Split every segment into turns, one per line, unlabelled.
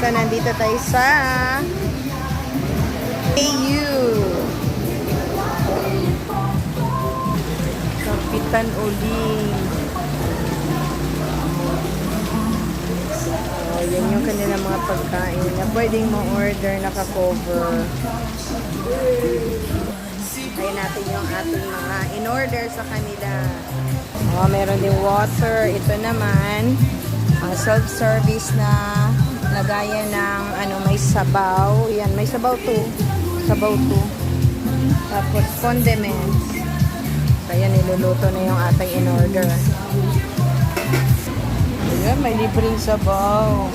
So, nandito tayo sa AU. Kapitan Uling. So, yan yung kanilang mga pagkain na pwedeng ma-order, naka-cover. Tayo natin yung ating mga in-order sa kanila. Oh, meron din water. Ito naman, self-service na lagayan ng may sabaw. Yan, may sabaw to. Sabaw to. Tapos condiments. Kaya niluluto na yung ating in-order. Ayan, may libreng sabaw.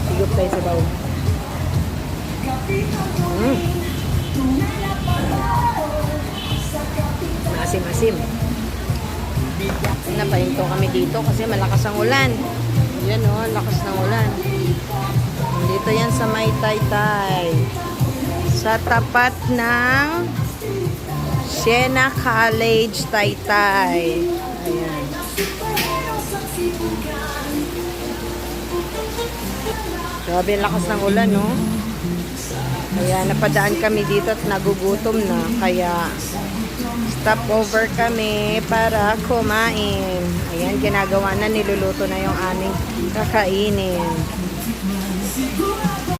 Higop tayo sabaw. Masim-masim. Napahinto kami dito kasi malakas ang ulan. Yan o, lakas ng ulan. Dito yan sa may Taytay. Sa tapat ng Siena College, Taytay. Ayan. Grabe, lakas ng ulan, no? Kaya napadaan kami dito at nagugutom na. Kaya stop over kami para kumain. Ayan, ginagawa na, niluluto na yung aming kakainin.